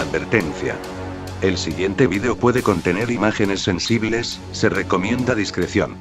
Advertencia. El siguiente vídeo puede contener imágenes sensibles, se recomienda discreción.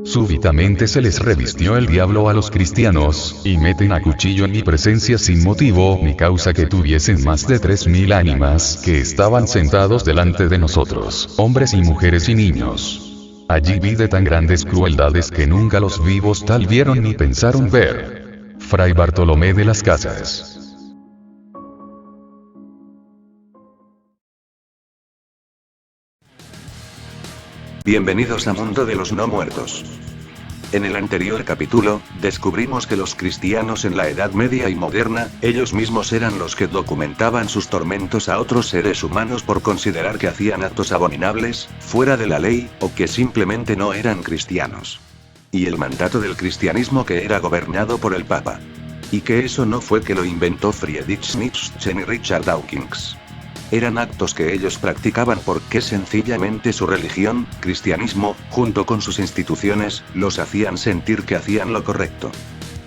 Súbitamente se les revistió el diablo a los cristianos, y meten a cuchillo en mi presencia sin motivo ni causa que tuviesen más de 3000 ánimas, que estaban sentados delante de nosotros, hombres y mujeres y niños. Allí vi de tan grandes crueldades que nunca los vivos tal vieron ni pensaron ver. Fray Bartolomé de las Casas. Bienvenidos a Mundo de los No Muertos. En el anterior capítulo, descubrimos que los cristianos en la Edad Media y Moderna, ellos mismos eran los que documentaban sus tormentos a otros seres humanos por considerar que hacían actos abominables, fuera de la ley, o que simplemente no eran cristianos. Y el mandato del cristianismo que era gobernado por el Papa. Y que eso no fue que lo inventó Friedrich Nietzsche ni Richard Dawkins. Eran actos que ellos practicaban porque sencillamente su religión, cristianismo, junto con sus instituciones, los hacían sentir que hacían lo correcto.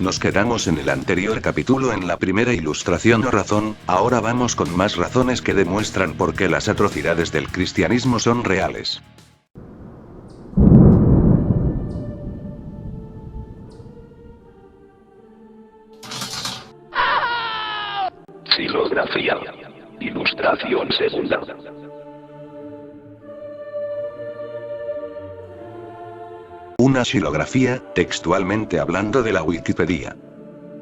Nos quedamos en el anterior capítulo en la primera ilustración o razón, ahora vamos con más razones que demuestran por qué las atrocidades del cristianismo son reales. Xilografía. Ilustración segunda. Una xilografía, textualmente hablando de la Wikipedia,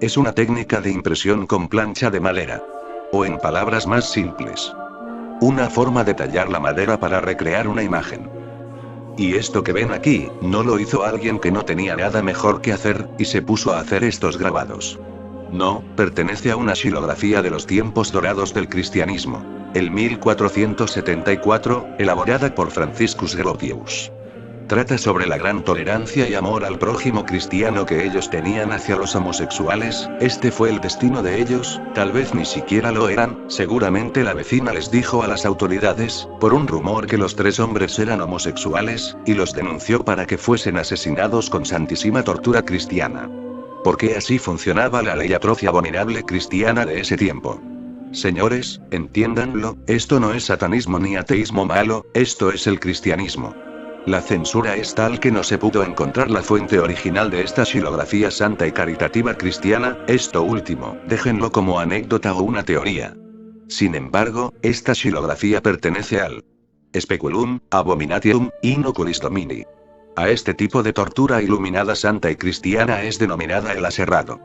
es una técnica de impresión con plancha de madera. O en palabras más simples, una forma de tallar la madera para recrear una imagen. Y esto que ven aquí, no lo hizo alguien que no tenía nada mejor que hacer, y se puso a hacer estos grabados. No, pertenece a una xilografía de los tiempos dorados del cristianismo, el 1474, elaborada por Franciscus Gropius. Trata sobre la gran tolerancia y amor al prójimo cristiano que ellos tenían hacia los homosexuales. Este fue el destino de ellos, tal vez ni siquiera lo eran, seguramente la vecina les dijo a las autoridades, por un rumor que los 3 hombres eran homosexuales, y los denunció para que fuesen asesinados con santísima tortura cristiana. Porque así funcionaba la ley atroz y abominable cristiana de ese tiempo. Señores, entiéndanlo, esto no es satanismo ni ateísmo malo, esto es el cristianismo. La censura es tal que no se pudo encontrar la fuente original de esta xilografía santa y caritativa cristiana, esto último, déjenlo como anécdota o una teoría. Sin embargo, esta xilografía pertenece al Speculum Abominatium Inoculis Domini. A este tipo de tortura iluminada santa y cristiana es denominada el aserrado.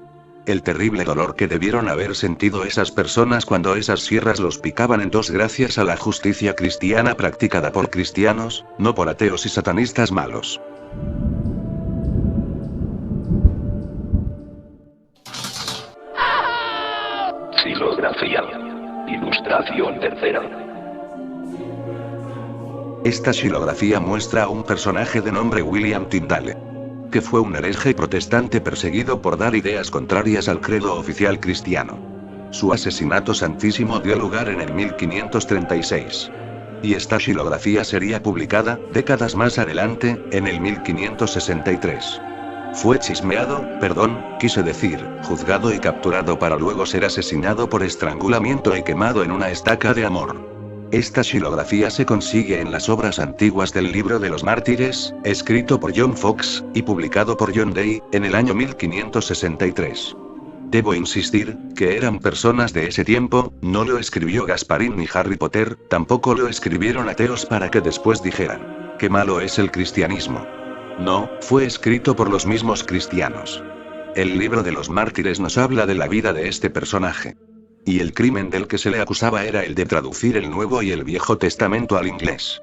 El terrible dolor que debieron haber sentido esas personas cuando esas sierras los picaban en dos gracias a la justicia cristiana practicada por cristianos, no por ateos y satanistas malos. Xilografía. Ilustración tercera. Esta xilografía muestra a un personaje de nombre William Tyndale, que fue un hereje protestante perseguido por dar ideas contrarias al credo oficial cristiano. Su asesinato santísimo dio lugar en el 1536. Y esta xilografía sería publicada, décadas más adelante, en el 1563. Fue quise decir, juzgado y capturado para luego ser asesinado por estrangulamiento y quemado en una estaca de amor. Esta xilografía se consigue en las obras antiguas del Libro de los Mártires, escrito por John Fox, y publicado por John Day, en el año 1563. Debo insistir, que eran personas de ese tiempo, no lo escribió Gasparín ni Harry Potter, tampoco lo escribieron ateos para que después dijeran, qué malo es el cristianismo. No, fue escrito por los mismos cristianos. El Libro de los Mártires nos habla de la vida de este personaje. Y el crimen del que se le acusaba era el de traducir el Nuevo y el Viejo Testamento al inglés.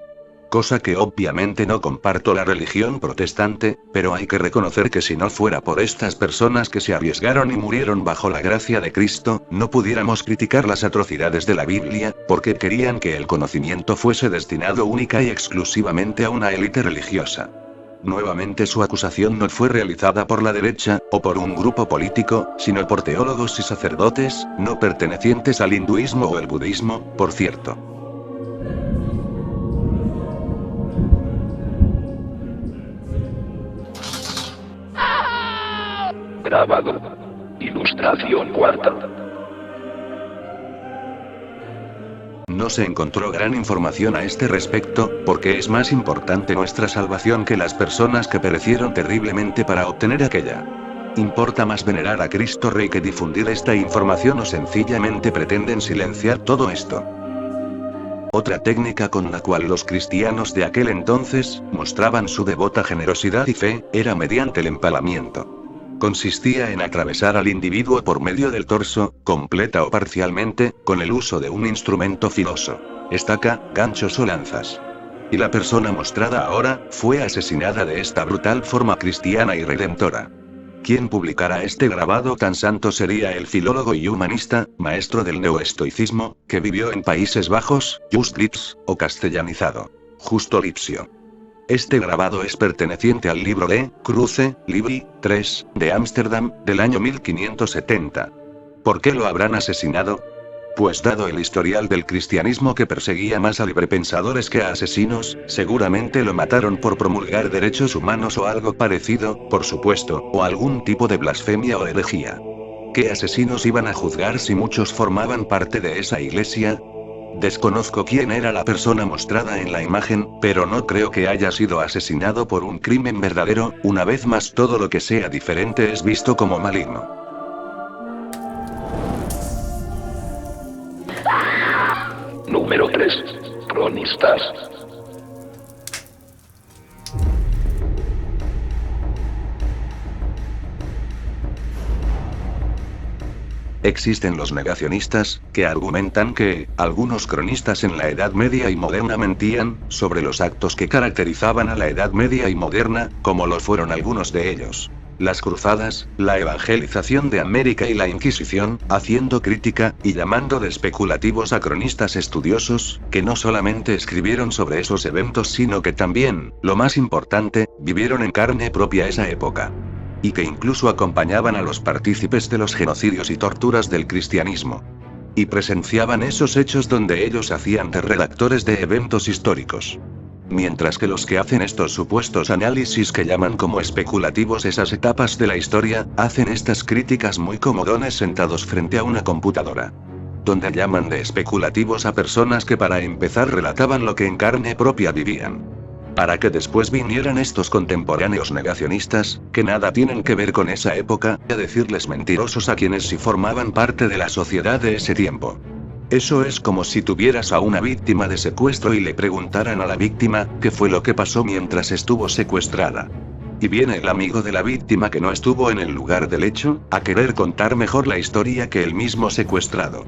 Cosa que obviamente no comparto la religión protestante, pero hay que reconocer que si no fuera por estas personas que se arriesgaron y murieron bajo la gracia de Cristo, no pudiéramos criticar las atrocidades de la Biblia, porque querían que el conocimiento fuese destinado única y exclusivamente a una élite religiosa. Nuevamente su acusación no fue realizada por la derecha, o por un grupo político, sino por teólogos y sacerdotes, no pertenecientes al hinduismo o el budismo, por cierto. Grabado. Ilustración cuarta. No se encontró gran información a este respecto, porque es más importante nuestra salvación que las personas que perecieron terriblemente para obtener aquella. ¿Importa más venerar a Cristo Rey que difundir esta información o sencillamente pretenden silenciar todo esto? Otra técnica con la cual los cristianos de aquel entonces mostraban su devota generosidad y fe, era mediante el empalamiento. Consistía en atravesar al individuo por medio del torso, completa o parcialmente, con el uso de un instrumento filoso, estaca, ganchos o lanzas. Y la persona mostrada ahora, fue asesinada de esta brutal forma cristiana y redentora. Quien publicara este grabado tan santo sería el filólogo y humanista, maestro del neoestoicismo, que vivió en Países Bajos, Just Lips, o castellanizado, Justo Lipsio. Este grabado es perteneciente al libro de Cruce, Libri, 3, de Ámsterdam, del año 1570. ¿Por qué lo habrán asesinado? Pues dado el historial del cristianismo que perseguía más a librepensadores que a asesinos, seguramente lo mataron por promulgar derechos humanos o algo parecido, por supuesto, o algún tipo de blasfemia o herejía. ¿Qué asesinos iban a juzgar si muchos formaban parte de esa iglesia? Desconozco quién era la persona mostrada en la imagen, pero no creo que haya sido asesinado por un crimen verdadero. Una vez más, todo lo que sea diferente es visto como maligno. Número 3. Cronistas. Existen los negacionistas, que argumentan que algunos cronistas en la Edad Media y Moderna mentían sobre los actos que caracterizaban a la Edad Media y Moderna, como lo fueron algunos de ellos. Las cruzadas, la evangelización de América y la Inquisición, haciendo crítica, y llamando de especulativos a cronistas estudiosos, que no solamente escribieron sobre esos eventos sino que también, lo más importante, vivieron en carne propia esa época. Y que incluso acompañaban a los partícipes de los genocidios y torturas del cristianismo. Y presenciaban esos hechos donde ellos hacían de redactores de eventos históricos. Mientras que los que hacen estos supuestos análisis que llaman como especulativos esas etapas de la historia, hacen estas críticas muy comodones sentados frente a una computadora. Donde llaman de especulativos a personas que para empezar relataban lo que en carne propia vivían. Para que después vinieran estos contemporáneos negacionistas, que nada tienen que ver con esa época, a decirles mentirosos a quienes sí formaban parte de la sociedad de ese tiempo. Eso es como si tuvieras a una víctima de secuestro y le preguntaran a la víctima, ¿qué fue lo que pasó mientras estuvo secuestrada? Y viene el amigo de la víctima que no estuvo en el lugar del hecho, a querer contar mejor la historia que el mismo secuestrado.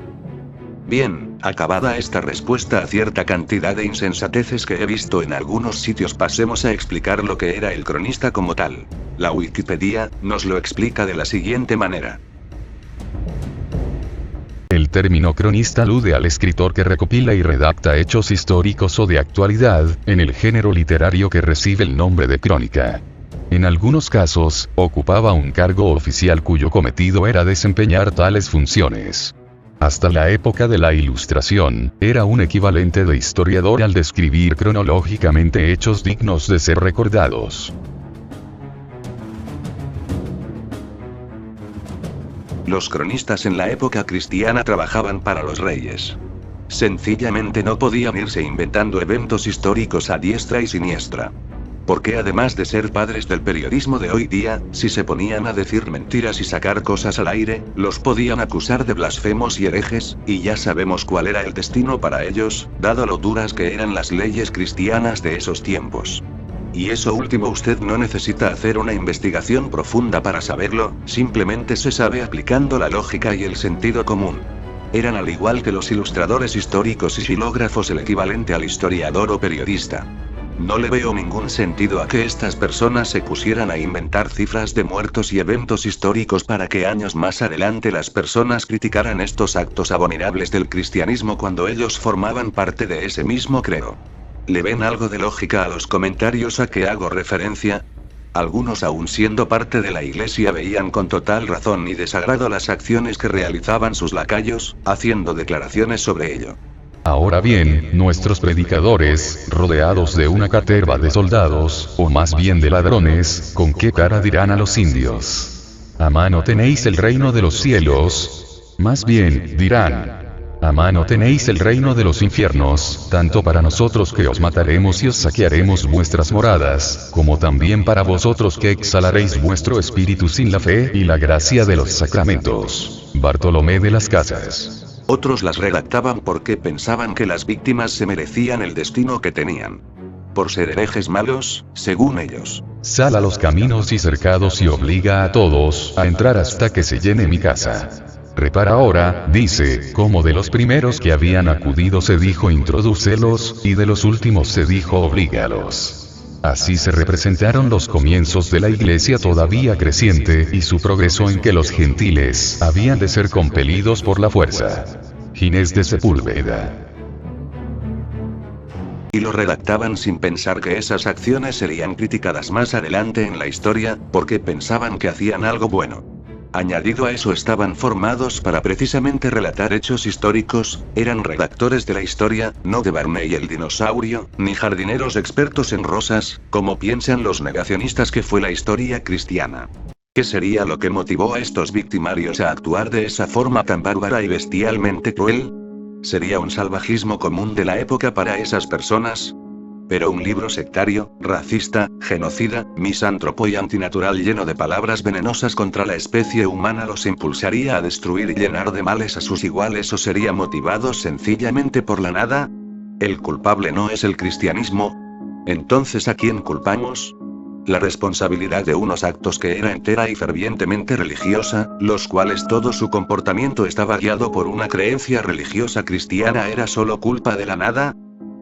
Bien, acabada esta respuesta a cierta cantidad de insensateces que he visto en algunos sitios, pasemos a explicar lo que era el cronista como tal. La Wikipedia nos lo explica de la siguiente manera. El término cronista alude al escritor que recopila y redacta hechos históricos o de actualidad, en el género literario que recibe el nombre de crónica. En algunos casos, ocupaba un cargo oficial cuyo cometido era desempeñar tales funciones. Hasta la época de la Ilustración, era un equivalente de historiador al describir cronológicamente hechos dignos de ser recordados. Los cronistas en la época cristiana trabajaban para los reyes. Sencillamente no podían irse inventando eventos históricos a diestra y siniestra. Porque además de ser padres del periodismo de hoy día, si se ponían a decir mentiras y sacar cosas al aire, los podían acusar de blasfemos y herejes, y ya sabemos cuál era el destino para ellos, dado lo duras que eran las leyes cristianas de esos tiempos. Y eso último usted no necesita hacer una investigación profunda para saberlo, simplemente se sabe aplicando la lógica y el sentido común. Eran al igual que los ilustradores históricos y xilógrafos el equivalente al historiador o periodista. No le veo ningún sentido a que estas personas se pusieran a inventar cifras de muertos y eventos históricos para que años más adelante las personas criticaran estos actos abominables del cristianismo cuando ellos formaban parte de ese mismo credo. ¿Le ven algo de lógica a los comentarios a que hago referencia? Algunos, aun siendo parte de la iglesia, veían con total razón y desagrado las acciones que realizaban sus lacayos, haciendo declaraciones sobre ello. Ahora bien, nuestros predicadores, rodeados de una caterva de soldados, o más bien de ladrones, ¿con qué cara dirán a los indios? ¿A mano tenéis el reino de los cielos? Más bien, dirán, a mano tenéis el reino de los infiernos, tanto para nosotros que os mataremos y os saquearemos vuestras moradas, como también para vosotros que exhalaréis vuestro espíritu sin la fe y la gracia de los sacramentos. Bartolomé de las Casas. Otros las redactaban porque pensaban que las víctimas se merecían el destino que tenían. Por ser herejes malos, según ellos. Sal a los caminos y cercados y obliga a todos a entrar hasta que se llene mi casa. Repara ahora, dice, como de los primeros que habían acudido se dijo introdúcelos, y de los últimos se dijo oblígalos. Así se representaron los comienzos de la iglesia todavía creciente y su progreso en que los gentiles habían de ser compelidos por la fuerza. Ginés de Sepúlveda. Y lo redactaban sin pensar que esas acciones serían criticadas más adelante en la historia, porque pensaban que hacían algo bueno. Añadido a eso, estaban formados para precisamente relatar hechos históricos, eran redactores de la historia, no de Barney el dinosaurio, ni jardineros expertos en rosas, como piensan los negacionistas que fue la historia cristiana. ¿Qué sería lo que motivó a estos victimarios a actuar de esa forma tan bárbara y bestialmente cruel? ¿Sería un salvajismo común de la época para esas personas? Pero un libro sectario, racista, genocida, misántropo y antinatural lleno de palabras venenosas contra la especie humana los impulsaría a destruir y llenar de males a sus iguales, o sería motivado sencillamente por la nada? ¿El culpable no es el cristianismo? Entonces, ¿a quién culpamos? La responsabilidad de unos actos que era entera y fervientemente religiosa, los cuales todo su comportamiento estaba guiado por una creencia religiosa cristiana, ¿era solo culpa de la nada?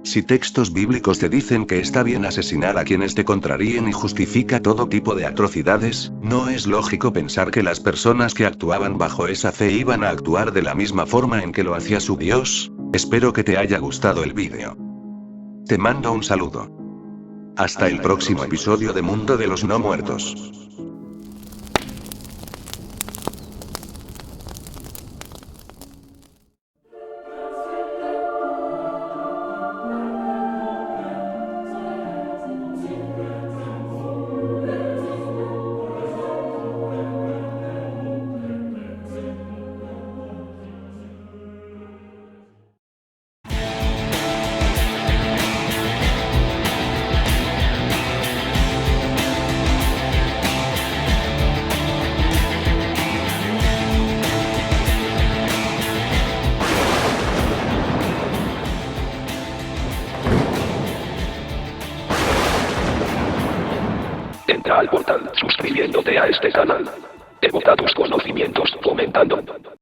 Si textos bíblicos te dicen que está bien asesinar a quienes te contraríen y justifica todo tipo de atrocidades, ¿no es lógico pensar que las personas que actuaban bajo esa fe iban a actuar de la misma forma en que lo hacía su Dios? Espero que te haya gustado el vídeo. Te mando un saludo. Hasta el próximo episodio de Mundo de los No Muertos. Entra al portal suscribiéndote a este canal. Devota tus conocimientos comentando.